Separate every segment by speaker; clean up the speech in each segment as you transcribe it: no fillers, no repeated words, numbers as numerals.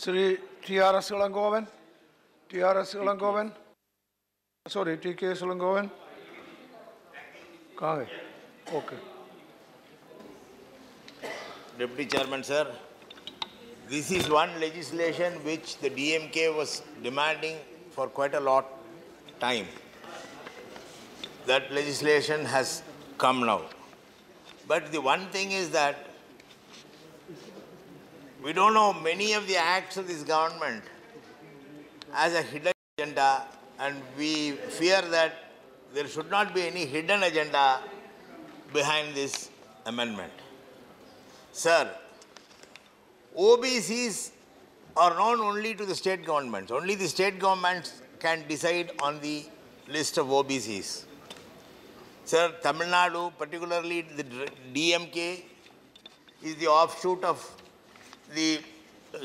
Speaker 1: Sri TRS Elangovan. TRS Elangovan. Sorry, TKS Elangovan. Kahe? Okay.
Speaker 2: Deputy Chairman, sir, this is one legislation which the DMK was demanding for quite a lot time. That legislation has come now. But the one thing is that we don't know many of the acts of this government as a hidden agenda, and we fear that there should not be any hidden agenda behind this amendment. Sir, OBCs are known only to the state governments. Only the state governments can decide on the list of OBCs. Sir, Tamil Nadu, particularly the DMK, is the offshoot of the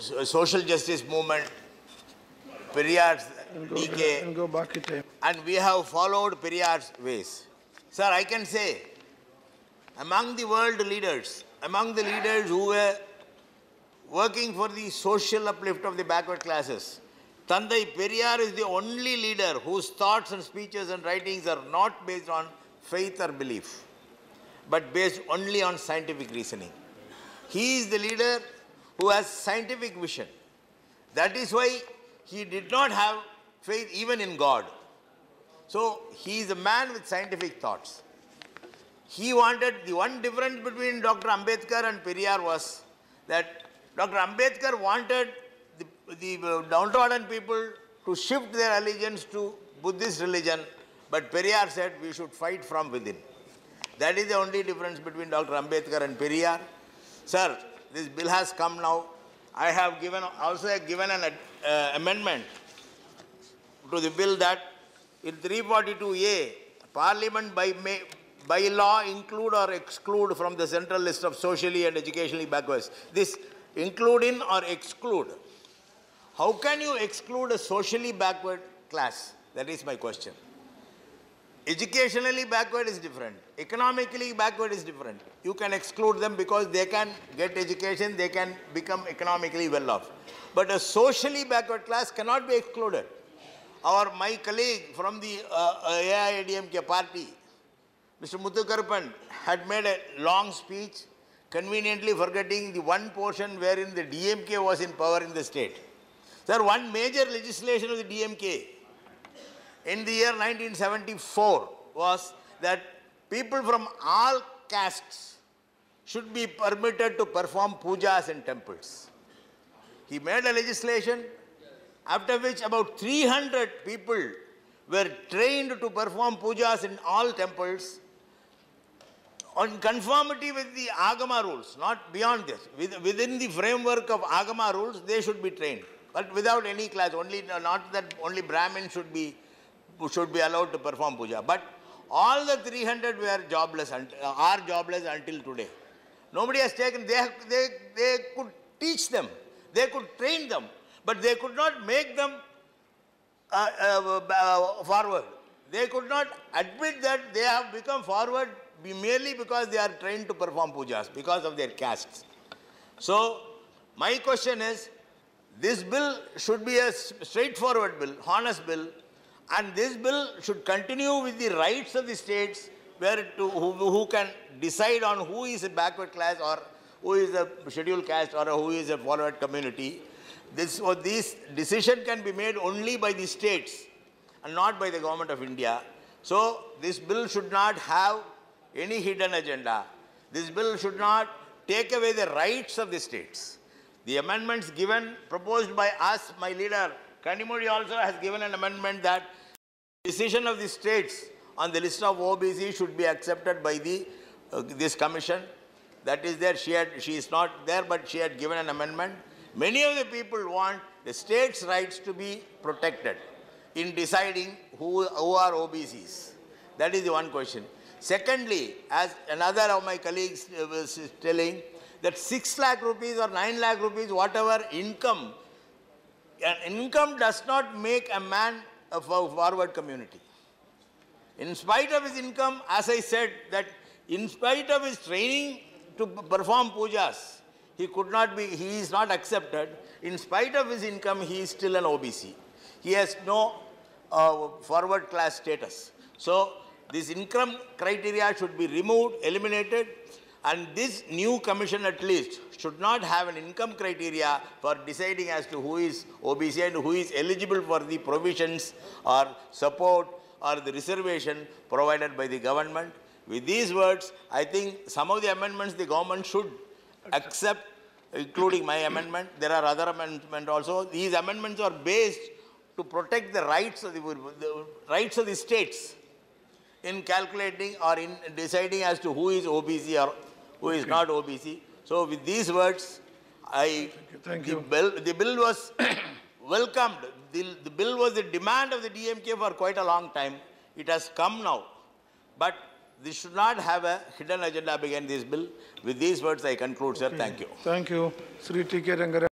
Speaker 2: social justice movement, Periyar's DK, and we have followed Periyar's ways. Sir, I can say, among the world leaders, among the leaders who were working for the social uplift of the backward classes, Tandai Periyar is the only leader whose thoughts and speeches and writings are not based on faith or belief, but based only on scientific reasoning. He is the leader who has scientific vision. That is why he did not have faith even in God. So he is a man with scientific thoughts. He wanted, the one difference between Dr. Ambedkar and Periyar was that Dr. Ambedkar wanted the downtrodden people to shift their allegiance to Buddhist religion, but Periyar said we should fight from within. That is the only difference between Dr. Ambedkar and Periyar. Sir, this bill has come now. I have also given an amendment to the bill that in 342A, Parliament by law include or exclude from the central list of socially and educationally backwards. This include in or exclude. How can you exclude a socially backward class? That is my question. Educationally backward is different. Economically backward is different. You can exclude them because they can get education, they can become economically well off. But a socially backward class cannot be excluded. My colleague from the AIADMK party, Mr. Muthukarpan, had made a long speech, conveniently forgetting the one portion wherein the DMK was in power in the state. Sir, one major legislation of the DMK in the year 1974 was that people from all castes should be permitted to perform pujas in temples. He made a legislation after which about 300 people were trained to perform pujas in all temples on conformity with the Agama rules, not beyond this. Within the framework of Agama rules, they should be trained, but without any class. Not that only Brahmins should be allowed to perform puja. But all the 300 were jobless, are jobless until today. Nobody has taken, they could teach them, they could train them, but they could not make them forward. They could not admit that they have become forward merely because they are trained to perform pujas, because of their castes. So, my question is, this bill should be a straightforward bill, honest bill, and this bill should continue with the rights of the states who can decide on who is a backward class or who is a scheduled caste or who is a forward community. This decision can be made only by the states and not by the government of India. So this bill should not have any hidden agenda. This bill should not take away the rights of the states. The amendments proposed by us, my leader, Kanimudi also has given an amendment that decision of the states on the list of OBC should be accepted by this commission. That is there. She is not there, but she had given an amendment. Many of the people want the states' rights to be protected in deciding who are OBCs. That is the one question. Secondly, as another of my colleagues was telling, that 6 lakh rupees or 9 lakh rupees, whatever income, an income does not make a man a forward community. In spite of his income, as I said, that in spite of his training to perform pujas, he could not be, he is not accepted. In spite of his income, he is still an OBC. He has no forward class status. So this income criteria should be removed, eliminated, and this new commission at least should not have an income criteria for deciding as to who is OBC and who is eligible for the provisions or support or the reservation provided by the government. With these words, I think some of the amendments the government should accept, including my amendment. There are other amendments also. These amendments are based to protect the rights of the states in calculating or in deciding as to who is OBC or who is not OBC. So with these words,
Speaker 1: Thank you.
Speaker 2: The bill was welcomed. The bill was the demand of the DMK for quite a long time. It has come now. But this should not have a hidden agenda behind this bill. With these words, I conclude, sir. Thank you.
Speaker 1: Thank you. Sri T.K. Rangarajan.